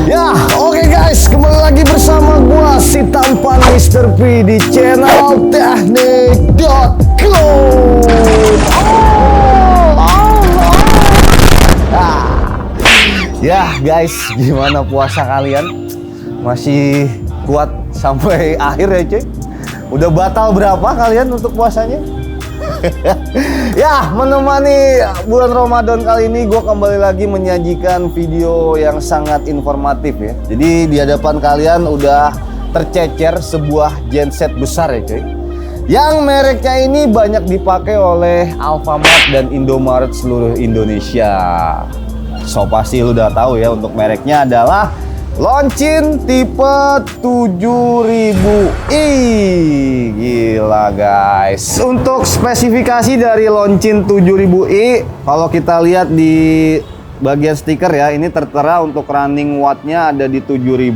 Ya, oke guys, kembali lagi bersama gua si tampan Mr. P di channel teknik.co. Ya guys, gimana puasa kalian? Masih kuat sampai akhir ya cuy? Udah batal berapa kalian untuk puasanya? Ya, menemani bulan Ramadan kali ini gue kembali lagi menyajikan video yang sangat informatif ya. Jadi di hadapan kalian udah tercecer sebuah genset besar ya cuy, yang mereknya ini banyak dipakai oleh Alfamart dan Indomaret seluruh Indonesia. So pasti lu udah tahu ya, untuk mereknya adalah Longchin tipe 7000i. Gila guys. Untuk spesifikasi dari Longchin 7000i, kalau kita lihat di bagian stiker ya, ini tertera untuk running wattnya ada di 7000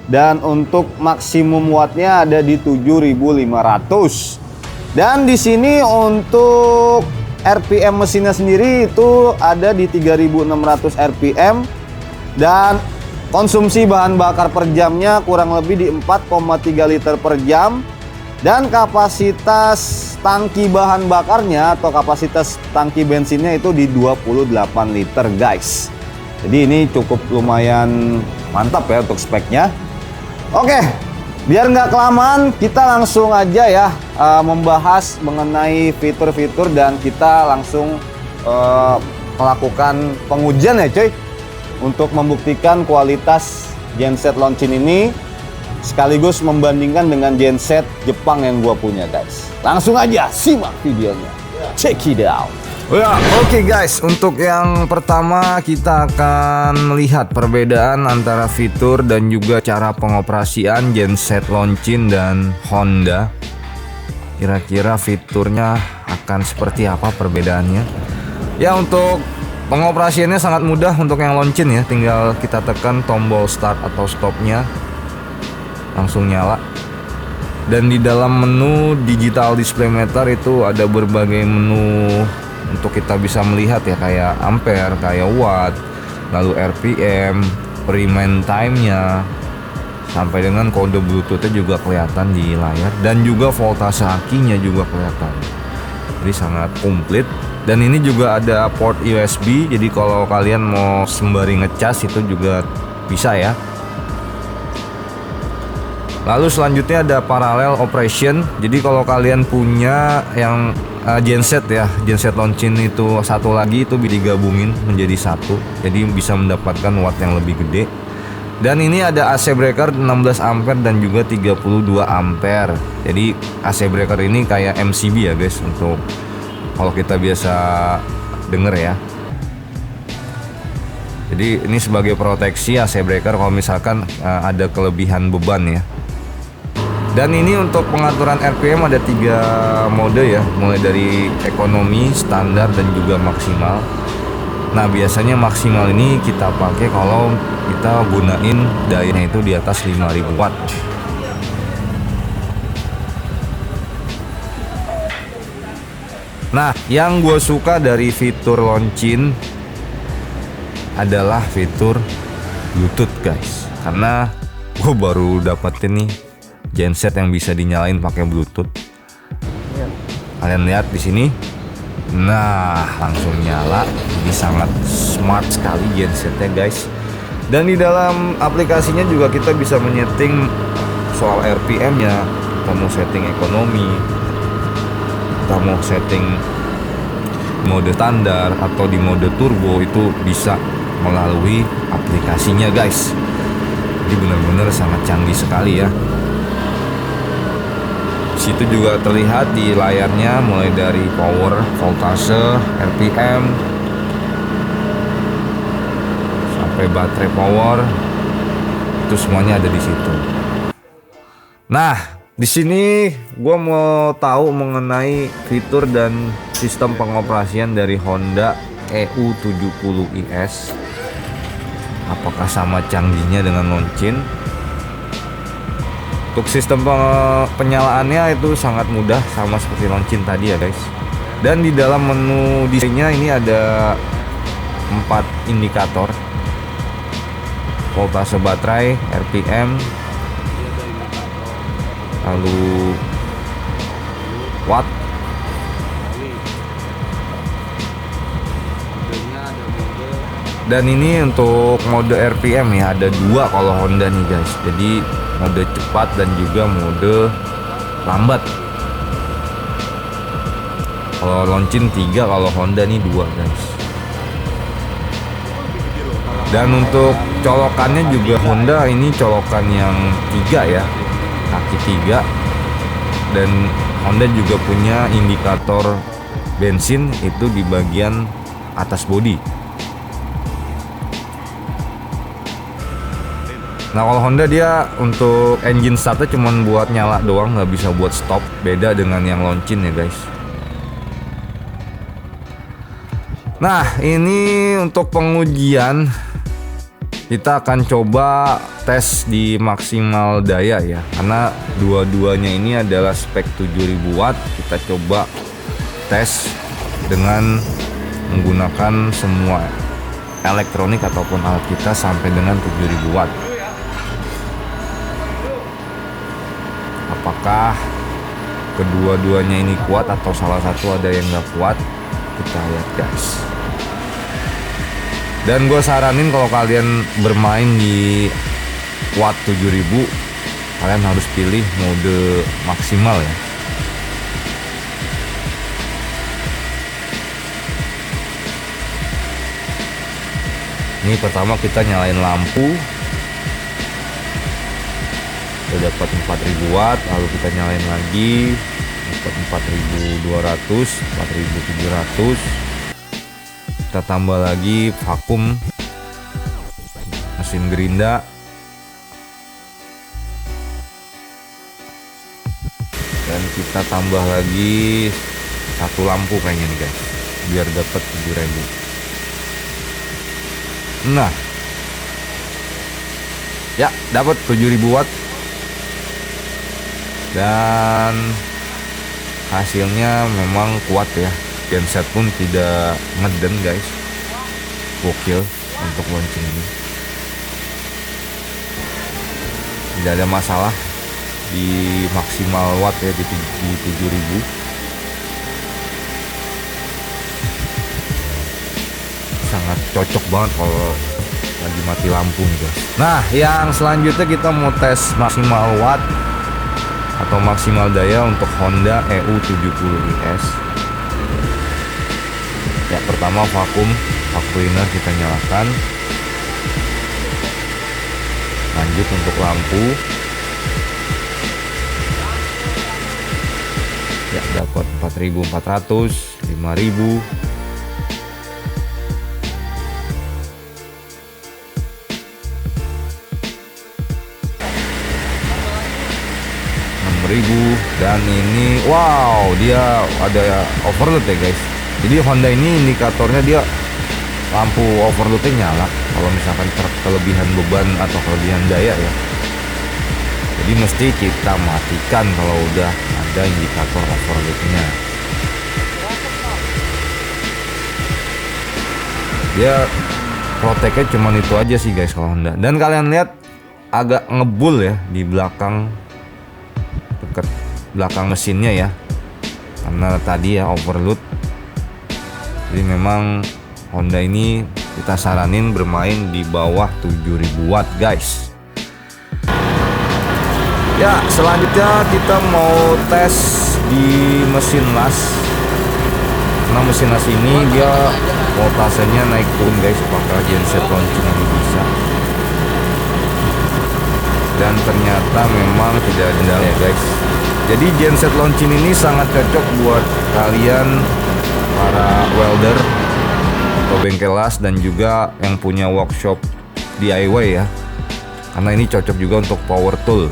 dan untuk maksimum wattnya ada di 7500. Dan di sini untuk RPM mesinnya sendiri itu ada di 3600 RPM dan konsumsi bahan bakar per jamnya kurang lebih di 4,3 liter per jam. Dan kapasitas tangki bahan bakarnya atau kapasitas tangki bensinnya itu di 28 liter guys. Jadi ini cukup lumayan mantap ya untuk speknya. Oke, biar nggak kelamaan kita langsung aja ya membahas mengenai fitur-fitur dan kita langsung melakukan pengujian ya cuy, untuk membuktikan kualitas genset Longchin ini sekaligus membandingkan dengan genset Jepang yang gua punya guys. Langsung aja simak videonya. Check it out. Oke guys, untuk yang pertama kita akan melihat perbedaan antara fitur dan juga cara pengoperasian genset Longchin dan Honda. Kira-kira fiturnya akan seperti apa perbedaannya? Ya, untuk pengoperasiannya sangat mudah untuk yang Longchin ya, tinggal kita tekan tombol start atau stopnya, langsung nyala. Dan di dalam menu digital display meter itu ada berbagai menu untuk kita bisa melihat ya, kayak ampere, kayak watt, lalu RPM, remain time-nya, sampai dengan kode bluetooth-nya juga kelihatan di layar, dan juga voltase akinya juga kelihatan. Jadi sangat komplit. Dan ini juga ada port USB, jadi kalau kalian mau sembari ngecas itu juga bisa ya. Lalu selanjutnya ada parallel operation. Jadi kalau kalian punya yang genset ya, genset Longchin itu satu lagi itu digabungin menjadi satu, jadi bisa mendapatkan watt yang lebih gede. Dan ini ada AC breaker 16 ampere dan juga 32 ampere. Jadi AC breaker ini kayak MCB ya guys, untuk kalau kita biasa denger ya. Jadi ini sebagai proteksi AC breaker kalau misalkan ada kelebihan beban ya. Dan ini untuk pengaturan RPM ada 3 mode ya, mulai dari ekonomi, standar, dan juga maksimal. Nah biasanya maksimal ini kita pakai kalau kita gunain dayanya itu di atas 5000 watt. Nah, yang gue suka dari fitur Longchin adalah fitur Bluetooth guys, karena gue baru dapetin nih genset yang bisa dinyalain pakai Bluetooth. Kalian lihat di sini, nah langsung nyala. Ini sangat smart sekali gensetnya guys. Dan di dalam aplikasinya juga kita bisa menyeting soal RPM-nya, kita mau setting ekonomi, kita mau setting mode standar atau di mode turbo, itu bisa melalui aplikasinya guys. Jadi benar-benar sangat canggih sekali ya. Situ juga terlihat di layarnya mulai dari power, voltase, RPM, sampai baterai power, itu semuanya ada di situ. Nah, di sini gue mau tahu mengenai fitur dan sistem pengoperasian dari Honda EU70IS. Apakah sama canggihnya dengan Longchin? Untuk sistem penyalaannya itu sangat mudah, sama seperti Longchin tadi ya guys. Dan di dalam menu desainnya ini ada 4 indikator. voltase baterai, RPM, lalu watt. Dan ini untuk mode RPM ya, ada 2 kalau Honda nih guys. Jadi mode cepat dan juga mode lambat. Kalau Longchin 3, kalau Honda nih 2 guys. Dan untuk colokannya juga Honda ini colokan yang 3 ya, kaki 3. Dan Honda juga punya indikator bensin itu di bagian atas bodi. Nah kalau Honda dia untuk engine startnya cuman buat nyala doang, nggak bisa buat stop. Beda dengan yang Longchin ya guys. Nah ini untuk pengujian kita akan coba tes di maksimal daya ya, karena dua-duanya ini adalah spek 7000 watt. Kita coba tes dengan menggunakan semua elektronik ataupun alat kita sampai dengan 7000 watt. Apakah kedua-duanya ini kuat atau salah satu ada yang nggak kuat, kita lihat guys. Dan gue saranin kalau kalian bermain di watt 7000, kalian harus pilih mode maksimal ya. Ini pertama kita nyalain lampu, udah dapat 4000 watt, lalu kita nyalain lagi, dapat 4200, 4700. Kita tambah lagi vakum, mesin gerinda, dan kita tambah lagi satu lampu kayaknya nih guys, biar dapat 7000. Nah ya, dapat 7000 watt. Dan hasilnya memang kuat ya, genset pun tidak ngeden guys, gokil untuk Longchin ini. Tidak ada masalah di maksimal watt ya, di 7000. Sangat cocok banget kalau lagi mati lampu nih guys. Nah yang selanjutnya kita mau tes maksimal watt atau maksimal daya untuk Honda EU70 IS. Ya pertama vakum cleaner kita nyalakan. Lanjut untuk lampu. Ya dapat 4400, 5000. Dan ini wow, dia ada overload ya guys. Jadi Honda ini indikatornya dia lampu overloadnya nyala kalau misalkan kelebihan beban atau kelebihan daya ya. Jadi mesti kita matikan kalau udah ada indikator overloadnya. Dia proteknya cuman itu aja sih guys kalau Honda. Dan kalian lihat agak ngebul ya di belakang, dekat belakang mesinnya ya, karena tadi ya overload. Jadi memang Honda ini kita saranin bermain di bawah 7000 watt guys. Ya selanjutnya kita mau tes di mesin las. Nah mesin las ini dia voltasenya naik turun guys, apakah genset Longchin ini bisa. Dan ternyata memang tidak ada kendala ya guys. Jadi genset Longchin ini sangat cocok buat kalian para welder atau bengkel las dan juga yang punya workshop DIY ya, karena ini cocok juga untuk power tool.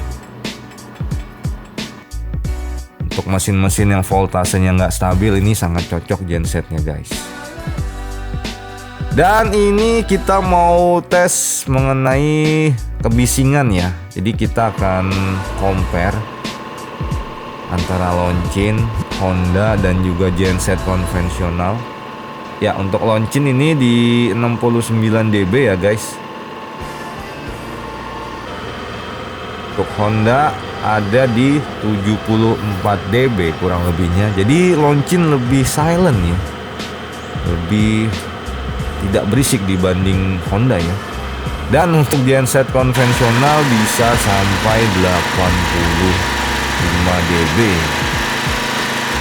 Untuk mesin-mesin yang voltasenya nggak stabil ini sangat cocok gensetnya guys. Dan ini kita mau tes mengenai kebisingan ya. Jadi kita akan compare antara Longchin, Honda dan juga genset konvensional. Ya untuk Longchin ini di 69 dB ya guys. Untuk Honda ada di 74 dB kurang lebihnya. Jadi Longchin lebih silent ya, lebih tidak berisik dibanding Honda ya. Dan untuk genset konvensional bisa sampai 85 dB.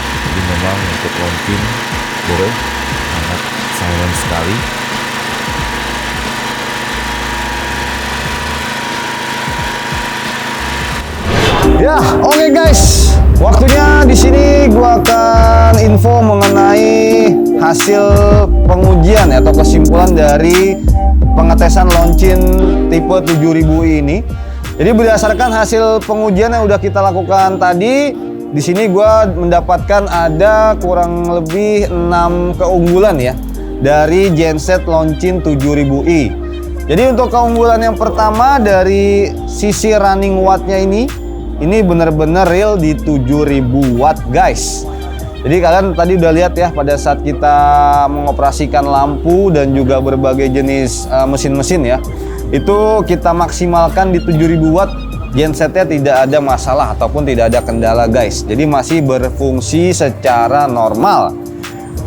Jadi memang untuk Longchin bro sangat silent sekali. Ya, oke guys. Waktunya di sini gua akan info mengenai hasil pengujian atau kesimpulan dari pengetesan Longchin tipe 7000i ini. Jadi berdasarkan hasil pengujian yang udah kita lakukan tadi, di sini gua mendapatkan ada kurang lebih 6 keunggulan ya dari genset Longchin 7000i. Jadi untuk keunggulan yang pertama dari sisi running wattnya ini benar-benar real di 7000 watt guys. Jadi kalian tadi udah lihat ya pada saat kita mengoperasikan lampu dan juga berbagai jenis mesin-mesin ya, itu kita maksimalkan di 7000 watt. Gensetnya tidak ada masalah ataupun tidak ada kendala guys. Jadi masih berfungsi secara normal.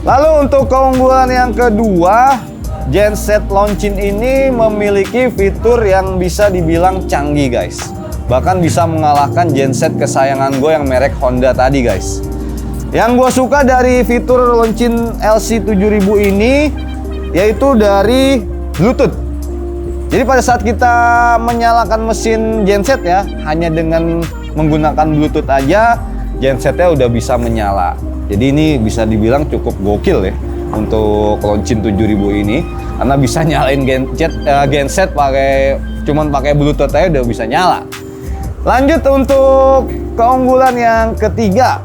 Lalu untuk keunggulan yang kedua, genset Longchin ini memiliki fitur yang bisa dibilang canggih guys. Bahkan bisa mengalahkan genset kesayangan gue yang merek Honda tadi guys. Yang gue suka dari fitur Longchin LC7000 ini yaitu dari Bluetooth. Jadi pada saat kita menyalakan mesin genset ya, hanya dengan menggunakan Bluetooth aja gensetnya udah bisa menyala. Jadi ini bisa dibilang cukup gokil ya untuk Longchin 7000 ini, karena bisa nyalain genset cuman pakai Bluetooth aja udah bisa nyala. Lanjut untuk keunggulan yang ketiga.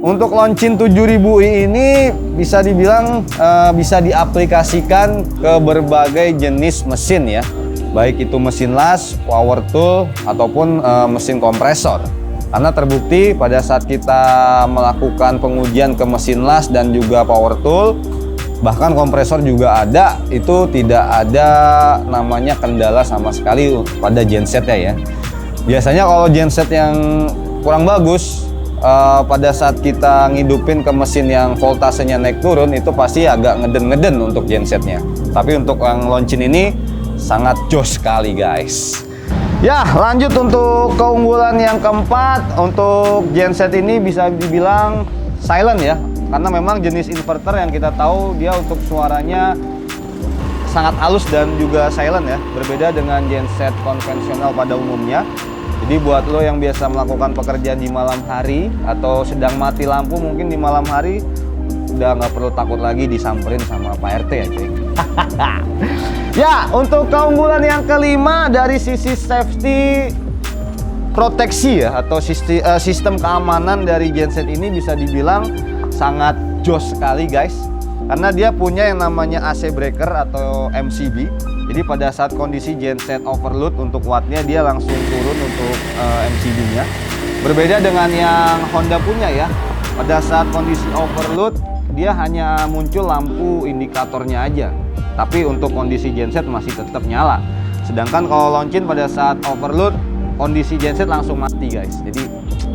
Untuk Longchin 7000i ini bisa dibilang bisa diaplikasikan ke berbagai jenis mesin ya. Baik itu mesin las, power tool, ataupun mesin kompresor. Karena terbukti pada saat kita melakukan pengujian ke mesin las dan juga power tool, bahkan kompresor juga ada, itu tidak ada namanya kendala sama sekali pada gensetnya ya. Biasanya kalau genset yang kurang bagus, pada saat kita ngidupin ke mesin yang voltasenya naik turun, itu pasti agak ngeden-ngeden untuk gensetnya. Tapi untuk yang Longchin ini sangat jos sekali guys. Ya, lanjut untuk keunggulan yang keempat. Untuk genset ini bisa dibilang silent ya, karena memang jenis inverter yang kita tahu dia untuk suaranya sangat halus dan juga silent ya, berbeda dengan genset konvensional pada umumnya. Jadi buat lo yang biasa melakukan pekerjaan di malam hari atau sedang mati lampu mungkin di malam hari, udah nggak perlu takut lagi disamperin sama Pak RT ya cuy. Ya, untuk keunggulan yang kelima dari sisi safety proteksi ya, atau sistem keamanan dari genset ini bisa dibilang sangat jos sekali guys. Karena dia punya yang namanya AC breaker atau MCB. Jadi pada saat kondisi genset overload untuk wattnya dia langsung turun untuk MCB-nya. Berbeda dengan yang Honda punya ya. Pada saat kondisi overload dia hanya muncul lampu indikatornya aja. Tapi untuk kondisi genset masih tetap nyala. Sedangkan kalau Longchin pada saat overload kondisi genset langsung mati guys. Jadi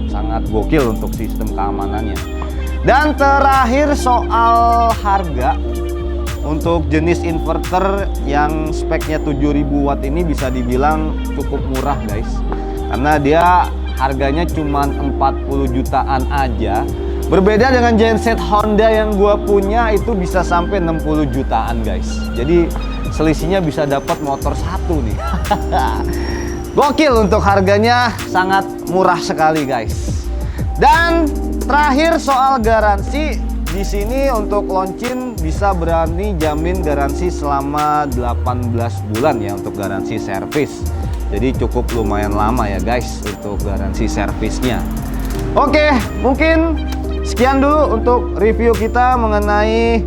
sangat gokil untuk sistem keamanannya. Dan terakhir soal harga. Untuk jenis inverter yang speknya 7000 watt ini bisa dibilang cukup murah guys. Karena dia harganya cuma 40 jutaan aja. Berbeda dengan genset Honda yang gua punya itu bisa sampai 60 jutaan guys. Jadi selisihnya bisa dapat motor satu nih. Gokil, untuk harganya sangat murah sekali guys. Dan terakhir soal garansi. Di sini untuk Longchin bisa berani jamin garansi selama 18 bulan ya untuk garansi servis. Jadi cukup lumayan lama ya guys untuk garansi servisnya. Oke, mungkin sekian dulu untuk review kita mengenai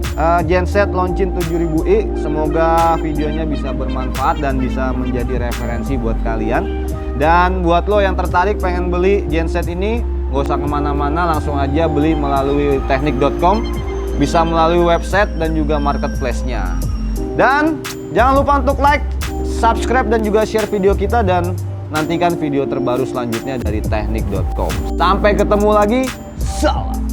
genset Longchin 7000i. Semoga videonya bisa bermanfaat dan bisa menjadi referensi buat kalian. Dan buat lo yang tertarik pengen beli genset ini, gak usah kemana-mana, langsung aja beli melalui teknik.com, bisa melalui website dan juga marketplace-nya. Dan jangan lupa untuk like, subscribe dan juga share video kita, dan nantikan video terbaru selanjutnya dari teknik.com. Sampai ketemu lagi, salam!